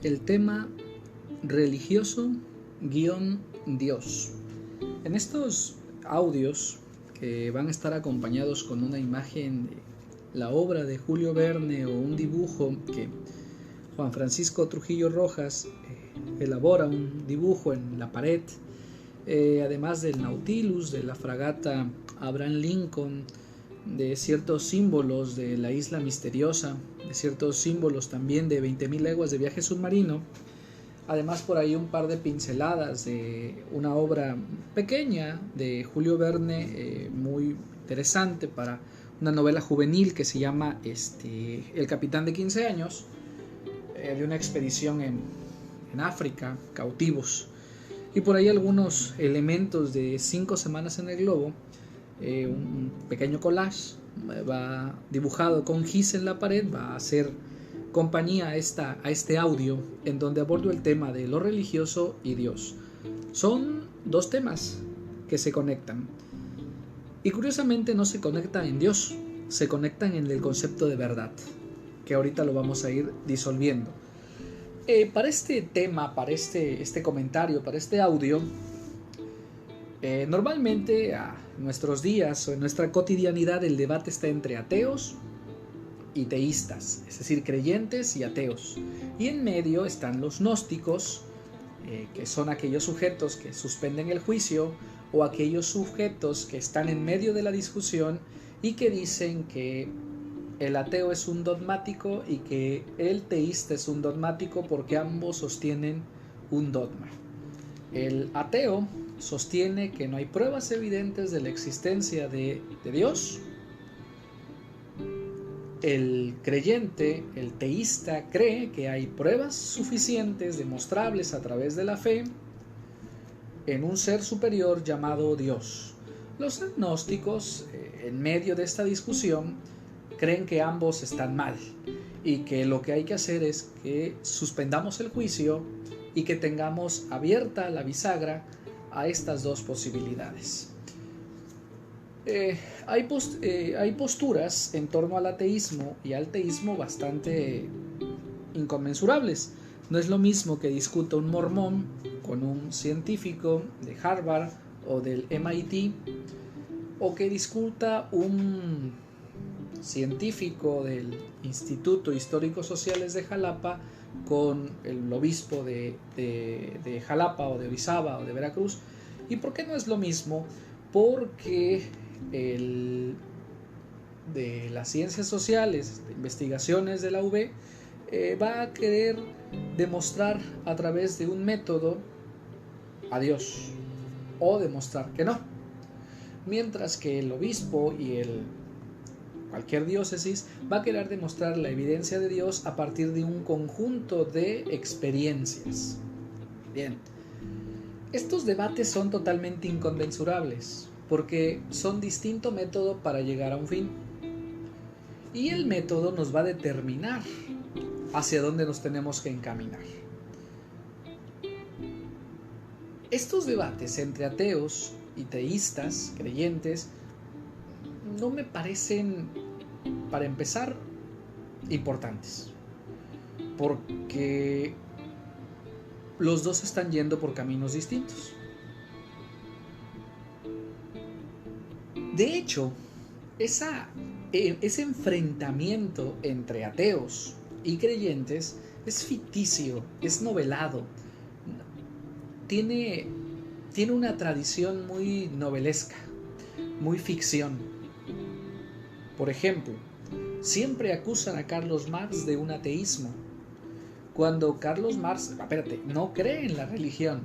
el tema religioso-Dios. En estos audios que van a estar acompañados con una imagen de la obra de Julio Verne o un dibujo que Juan Francisco Trujillo Rojas elabora, un dibujo en la pared, además del Nautilus, de la fragata Abraham Lincoln, de ciertos símbolos de la isla misteriosa, de ciertos símbolos también de 20.000 leguas de viaje submarino. Además, por ahí un par de pinceladas de una obra pequeña de Julio Verne, muy interesante para una novela juvenil que se llama El capitán de 15 años, de una expedición en África, cautivos. Y por ahí algunos elementos de 5 semanas en el globo, un pequeño collage, va dibujado con gis en la pared, va a hacer compañía a este audio en donde abordo el tema de lo religioso y Dios. Son dos temas que se conectan y curiosamente no se conectan en Dios, se conectan en el concepto de verdad, que ahorita lo vamos a ir disolviendo. Para este tema, para este comentario, para este audio, normalmente a nuestros días o en nuestra cotidianidad el debate está entre ateos y teístas, es decir, creyentes y ateos. Y en medio están los gnósticos, que son aquellos sujetos que suspenden el juicio, o aquellos sujetos que están en medio de la discusión y que dicen que el ateo es un dogmático y que el teísta es un dogmático porque ambos sostienen un dogma. El ateo sostiene que no hay pruebas evidentes de la existencia de Dios. El creyente, el teísta, cree que hay pruebas suficientes, demostrables a través de la fe, en un ser superior llamado Dios. Los agnósticos, en medio de esta discusión, creen que ambos están mal y que lo que hay que hacer es que suspendamos el juicio y que tengamos abierta la bisagra a estas dos posibilidades. Hay posturas en torno al ateísmo y al teísmo bastante inconmensurables. No es lo mismo que discuta un mormón con un científico de Harvard o del MIT, o que discuta un científico del Instituto Histórico Sociales de Jalapa con el obispo de Jalapa o de Orizaba o de Veracruz. ¿Y por qué no es lo mismo? Porque el de las ciencias sociales, de investigaciones de la UB, va a querer demostrar a través de un método a Dios, o demostrar que no, mientras que el obispo y cualquier diócesis va a querer demostrar la evidencia de Dios a partir de un conjunto de experiencias. Bien, estos debates son totalmente inconmensurables porque son distinto método para llegar a un fin, y el método nos va a determinar hacia dónde nos tenemos que encaminar. Estos debates entre ateos y teístas, creyentes, no me parecen, para empezar, importantes, porque los dos están yendo por caminos distintos. De hecho, ese enfrentamiento entre ateos y creyentes es ficticio, es novelado, tiene una tradición muy novelesca, muy ficción. Por ejemplo, siempre acusan a Carlos Marx de un ateísmo, cuando Carlos Marx, no cree en la religión,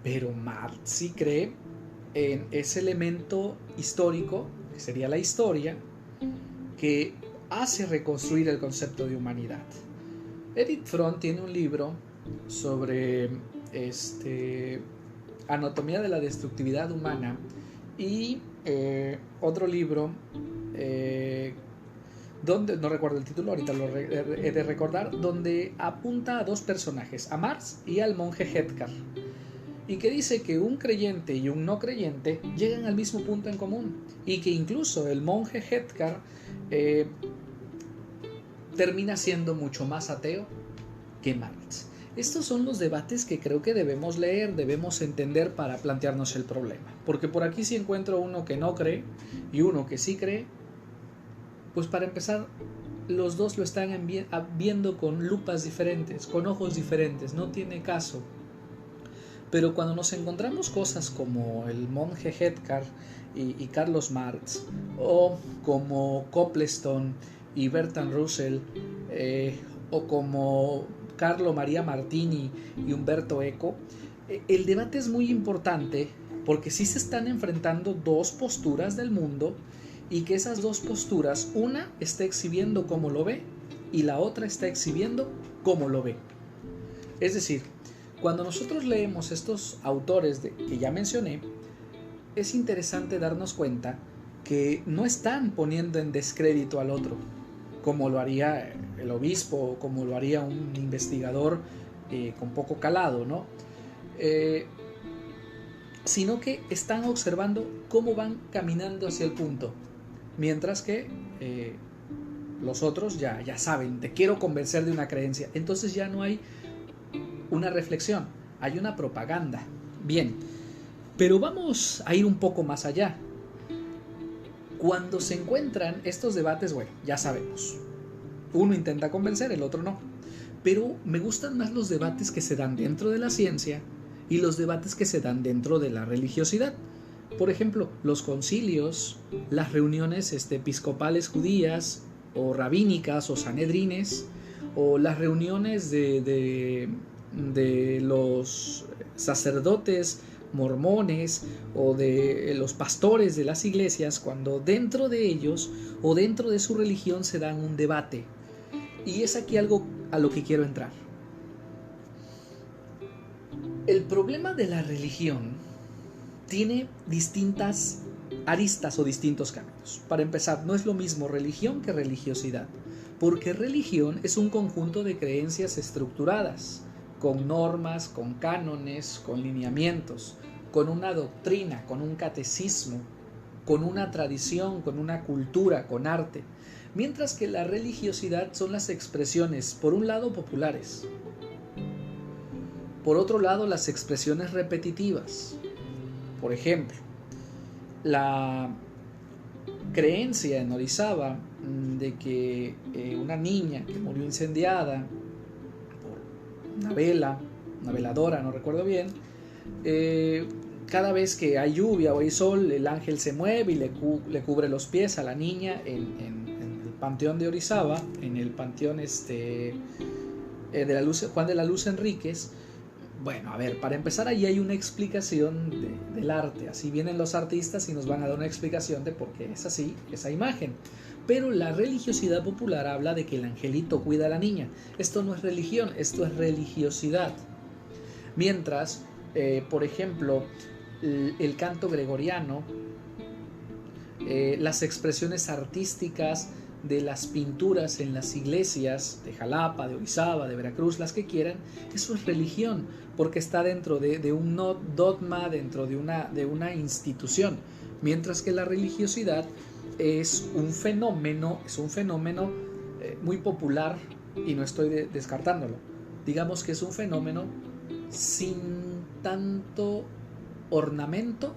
pero Marx sí cree en ese elemento histórico, que sería la historia, que hace reconstruir el concepto de humanidad. Edith Fromm tiene un libro sobre anatomía de la destructividad humana, y otro libro donde, no recuerdo el título, ahorita lo he de recordar, donde apunta a dos personajes, a Marx y al monje Hedgar, y que dice que un creyente y un no creyente llegan al mismo punto en común, y que incluso el monje Hedgar termina siendo mucho más ateo que Marx. Estos son los debates que creo que debemos leer, debemos entender para plantearnos el problema. Porque por aquí si encuentro uno que no cree y uno que sí cree, pues para empezar, los dos lo están viendo con lupas diferentes, con ojos diferentes, no tiene caso. Pero cuando nos encontramos cosas como el monje Hedkar y Carlos Marx, o como Copleston y Bertrand Russell, o como Carlo Maria Martini y Umberto Eco, el debate es muy importante porque sí se están enfrentando dos posturas del mundo y que esas dos posturas, una está exhibiendo cómo lo ve y la otra está exhibiendo cómo lo ve. Es decir, cuando nosotros leemos estos autores que ya mencioné, es interesante darnos cuenta que no están poniendo en descrédito al otro, como lo haría el obispo o como lo haría un investigador con poco calado, ¿no? Sino que están observando cómo van caminando hacia el punto, mientras que los otros ya saben, te quiero convencer de una creencia, entonces ya no hay una reflexión, hay una propaganda. Bien, pero vamos a ir un poco más allá. Cuando se encuentran estos debates, bueno, ya sabemos, uno intenta convencer, el otro no, pero me gustan más los debates que se dan dentro de la ciencia y los debates que se dan dentro de la religiosidad. Por ejemplo, los concilios, las reuniones episcopales judías o rabínicas o sanedrines, o las reuniones de los sacerdotes mormones o de los pastores de las iglesias, cuando dentro de ellos o dentro de su religión se dan un debate. Y es aquí algo a lo que quiero entrar. El problema de la religión tiene distintas aristas o distintos caminos. Para empezar, no es lo mismo religión que religiosidad, porque religión es un conjunto de creencias estructuradas, con normas, con cánones, con lineamientos, con una doctrina, con un catecismo, con una tradición, con una cultura, con arte. Mientras que la religiosidad son las expresiones, por un lado, populares, por otro lado, las expresiones repetitivas. Por ejemplo, la creencia en Orizaba de que una niña que murió incendiada por una veladora, no recuerdo bien, cada vez que hay lluvia o hay sol, el ángel se mueve y le cubre los pies a la niña en el panteón de Orizaba, en el panteón de la Luz, Juan de la Luz Enríquez. Bueno, a ver, para empezar, ahí hay una explicación del arte. Así vienen los artistas y nos van a dar una explicación de por qué es así esa imagen. Pero la religiosidad popular habla de que el angelito cuida a la niña. Esto no es religión, esto es religiosidad. Mientras, por ejemplo, el canto gregoriano, las expresiones artísticas de las pinturas en las iglesias de Jalapa, de Orizaba, de Veracruz, las que quieran, eso es religión, porque está dentro de un dogma, dentro de una institución, mientras que la religiosidad es un fenómeno muy popular, y no estoy descartándolo. Digamos que es un fenómeno sin tanto ornamento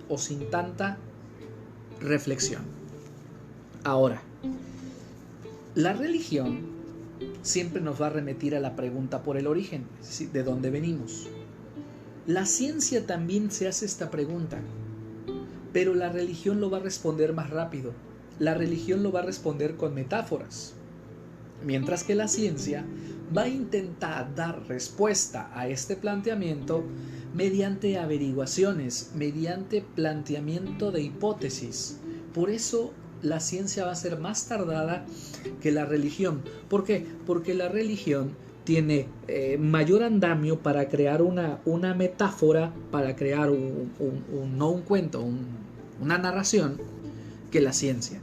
o sin tanta reflexión. Ahora, la religión siempre nos va a remitir a la pregunta por el origen, es decir, ¿de dónde venimos? La ciencia también se hace esta pregunta, pero la religión lo va a responder más rápido. La religión lo va a responder con metáforas, mientras que la ciencia va a intentar dar respuesta a este planteamiento mediante averiguaciones, mediante planteamiento de hipótesis. Por eso la ciencia va a ser más tardada que la religión. ¿Por qué? Porque la religión tiene mayor andamio para crear una metáfora, para crear no un cuento, una narración, que la ciencia.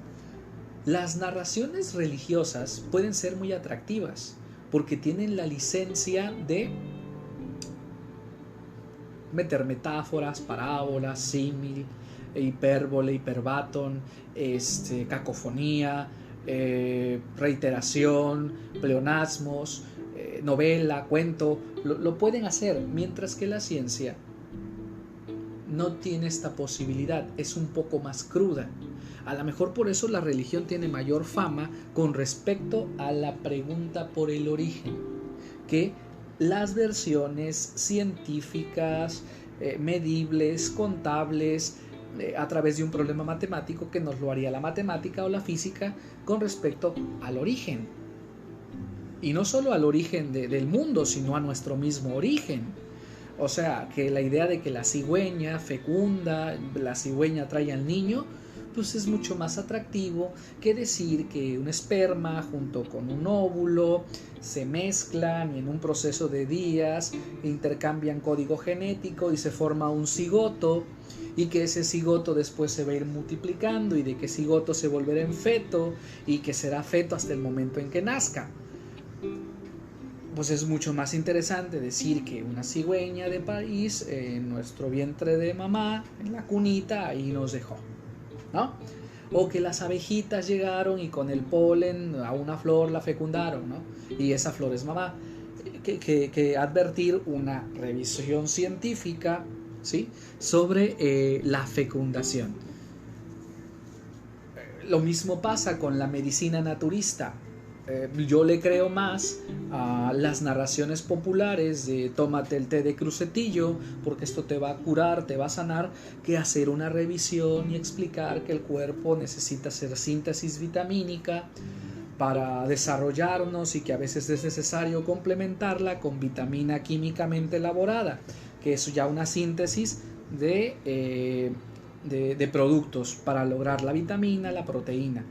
Las narraciones religiosas pueden ser muy atractivas porque tienen la licencia de meter metáforas, parábolas, símil, hipérbole, hiperbátón, cacofonía, reiteración, pleonasmos, novela, cuento, lo pueden hacer, mientras que la ciencia no tiene esta posibilidad, es un poco más cruda. A lo mejor por eso la religión tiene mayor fama con respecto a la pregunta por el origen, que las versiones científicas, medibles, contables, a través de un problema matemático que nos lo haría la matemática o la física con respecto al origen. Y no solo al origen del mundo, sino a nuestro mismo origen. O sea, que la idea de que la cigüeña fecunda, la cigüeña trae al niño, pues es mucho más atractivo que decir que un esperma junto con un óvulo se mezclan y en un proceso de días intercambian código genético y se forma un cigoto, y que ese cigoto después se va a ir multiplicando y de que cigoto se volverá en feto y que será feto hasta el momento en que nazca. Pues es mucho más interesante decir que una cigüeña de París en nuestro vientre de mamá, en la cunita, ahí nos dejó, ¿no? O que las abejitas llegaron y con el polen a una flor la fecundaron, ¿no? Y esa flor es mamá. Que advertir una revisión científica, ¿sí?, sobre la fecundación. Lo mismo pasa con la medicina naturista. Yo le creo más a las narraciones populares de tómate el té de crucetillo porque esto te va a curar, te va a sanar, que hacer una revisión y explicar que el cuerpo necesita hacer síntesis vitamínica para desarrollarnos y que a veces es necesario complementarla con vitamina químicamente elaborada, que es ya una síntesis de productos para lograr la vitamina, la proteína.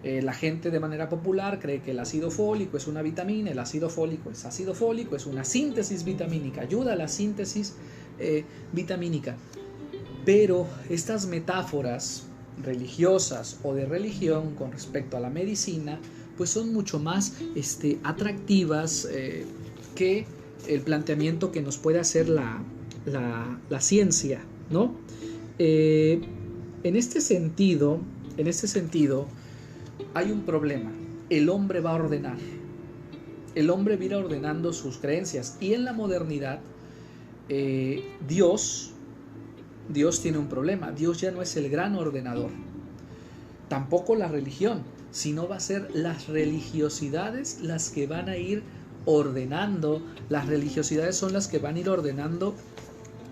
La gente de manera popular cree que el ácido fólico es una vitamina, el ácido fólico es una síntesis vitamínica, ayuda a la síntesis vitamínica. Pero estas metáforas religiosas o de religión con respecto a la medicina, pues son mucho más atractivas que el planteamiento que nos puede hacer la ciencia, ¿no? En este sentido, hay un problema. El hombre va a ordenar. El hombre va a ir ordenando sus creencias. Y en la modernidad, Dios tiene un problema. Dios ya no es el gran ordenador. Tampoco la religión, sino va a ser las religiosidades las que van a ir ordenando. Las religiosidades son las que van a ir ordenando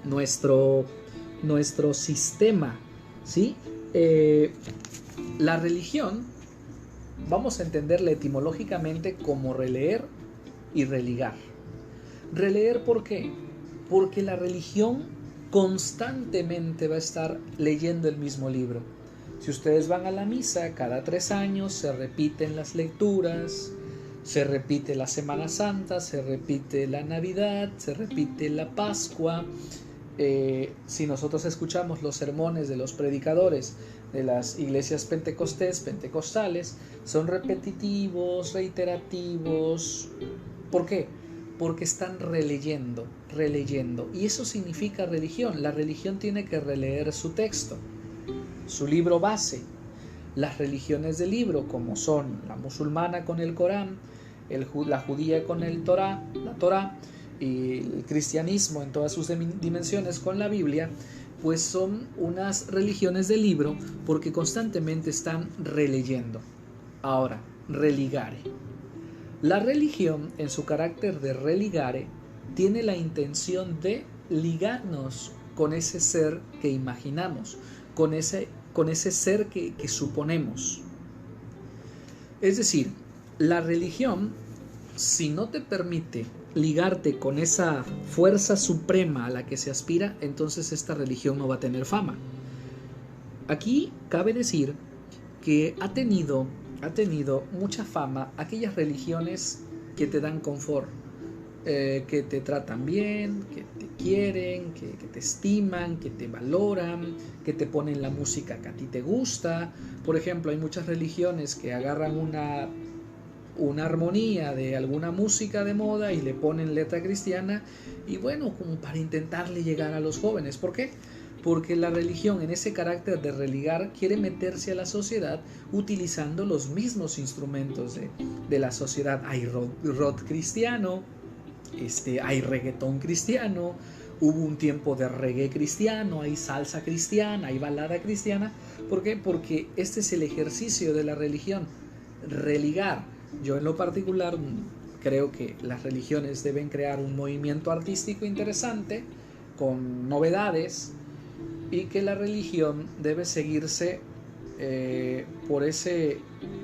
nuestro sistema, ¿sí? La religión, vamos a entenderla etimológicamente como releer y religar. Releer, ¿por qué? Porque la religión constantemente va a estar leyendo el mismo libro. Si ustedes van a la misa, cada 3 años se repiten las lecturas, se repite la Semana Santa, se repite la Navidad, se repite la Pascua. Si nosotros escuchamos los sermones de los predicadores de las iglesias pentecostales, son repetitivos, reiterativos. ¿Por qué? Porque están releyendo. Y eso significa religión. La religión tiene que releer su texto, su libro base. Las religiones del libro, como son la musulmana con el Corán, la judía con la Torá, y el cristianismo en todas sus dimensiones con la Biblia, pues son unas religiones del libro porque constantemente están releyendo. Ahora, religare. La religión, en su carácter de religare, tiene la intención de ligarnos con ese ser que imaginamos, con ese ser que suponemos. Es decir, la religión, si no te permite ligarte con esa fuerza suprema a la que se aspira, entonces esta religión no va a tener fama. Aquí cabe decir que ha tenido mucha fama aquellas religiones que te dan confort, que te tratan bien, que te quieren, que te estiman, que te valoran, que te ponen la música que a ti te gusta. Por ejemplo, hay muchas religiones que agarran una armonía de alguna música de moda y le ponen letra cristiana, y bueno, como para intentarle llegar a los jóvenes. ¿Por qué? Porque la religión, en ese carácter de religar, quiere meterse a la sociedad utilizando los mismos instrumentos de la sociedad. Hay rock cristiano, hay reggaetón cristiano, hubo un tiempo de reggae cristiano, hay salsa cristiana, hay balada cristiana. ¿Por qué? Porque este es el ejercicio de la religión, religar. Yo en lo particular creo que las religiones deben crear un movimiento artístico interesante, con novedades, y que la religión debe seguirse por ese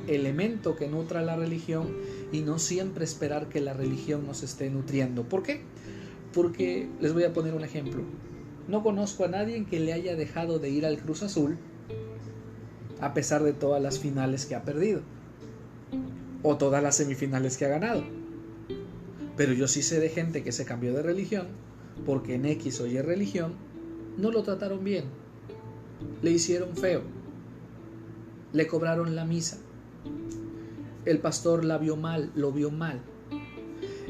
elemento que nutra la religión, y no siempre esperar que la religión nos esté nutriendo. ¿Por qué? Porque les voy a poner un ejemplo. No conozco a nadie que le haya dejado de ir al Cruz Azul a pesar de todas las finales que ha perdido o todas las semifinales que ha ganado. Pero yo sí sé de gente que se cambió de religión porque en X o Y religión no lo trataron bien, le hicieron feo, le cobraron la misa, el pastor la vio mal, lo vio mal.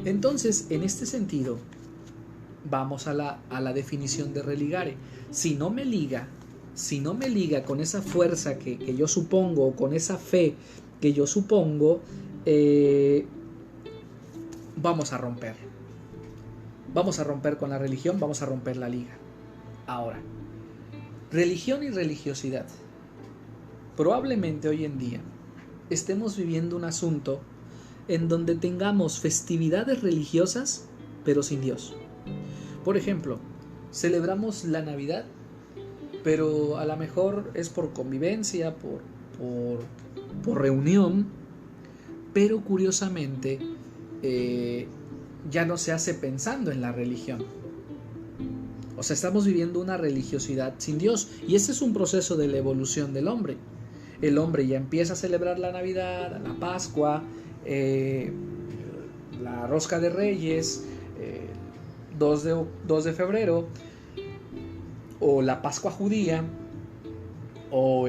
Entonces, en este sentido, vamos a la definición de religare. Si no me liga con esa fuerza que yo supongo, o con esa fe que yo supongo, vamos a romper. Vamos a romper con la religión, vamos a romper la liga. Ahora, religión y religiosidad. Probablemente hoy en día estemos viviendo un asunto en donde tengamos festividades religiosas, pero sin Dios. Por ejemplo, celebramos la Navidad, pero a lo mejor es por convivencia, por reunión, pero curiosamente ya no se hace pensando en la religión. O sea, estamos viviendo una religiosidad sin Dios, y ese es un proceso de la evolución del hombre. El hombre ya empieza a celebrar la Navidad, la Pascua, la Rosca de Reyes, 2 de febrero, o la Pascua judía, o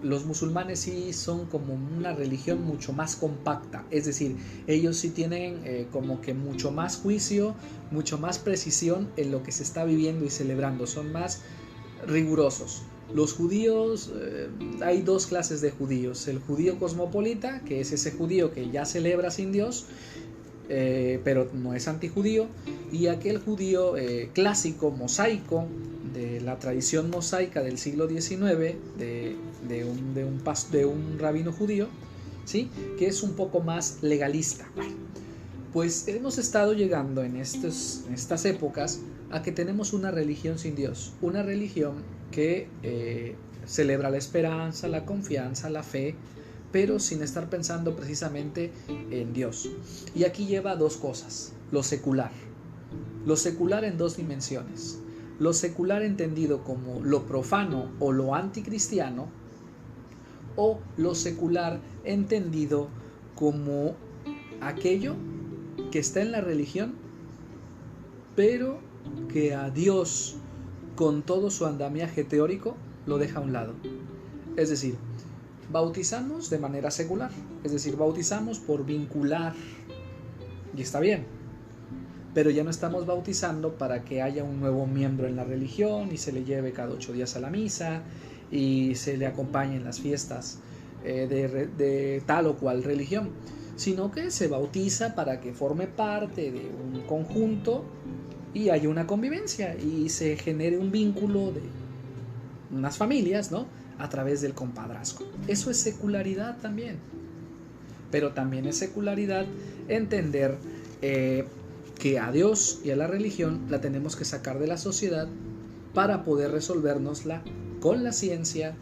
los musulmanes sí son como una religión mucho más compacta, es decir, ellos sí tienen como que mucho más juicio, mucho más precisión en lo que se está viviendo y celebrando, son más rigurosos. Los judíos, hay dos clases de judíos: el judío cosmopolita, que es ese judío que ya celebra sin Dios, pero no es antijudío, y aquel judío clásico, mosaico, de la tradición mosaica del siglo XIX, de un rabino judío, ¿sí?, que es un poco más legalista. Bueno, pues hemos estado llegando en estas épocas a que tenemos una religión sin Dios, una religión que celebra la esperanza, la confianza, la fe, pero sin estar pensando precisamente en Dios. Y aquí lleva dos cosas: lo secular en dos dimensiones. Lo secular entendido como lo profano o lo anticristiano, o lo secular entendido como aquello que está en la religión, pero que a Dios, con todo su andamiaje teórico, lo deja a un lado. Es decir, bautizamos de manera secular, es decir, bautizamos por vincular, y está bien, pero ya no estamos bautizando para que haya un nuevo miembro en la religión y se le lleve cada 8 días a la misa y se le acompañe en las fiestas de tal o cual religión, sino que se bautiza para que forme parte de un conjunto y haya una convivencia y se genere un vínculo de unas familias, ¿no?, a través del compadrazgo. Eso es secularidad también. Pero también es secularidad entender que a Dios y a la religión la tenemos que sacar de la sociedad para poder resolvérnosla con la ciencia,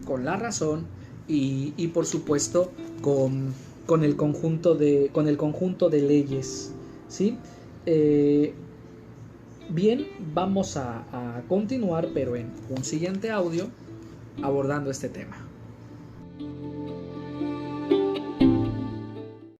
con la razón y por supuesto con el conjunto de leyes, ¿sí? Bien, vamos a continuar, pero en un siguiente audio, abordando este tema.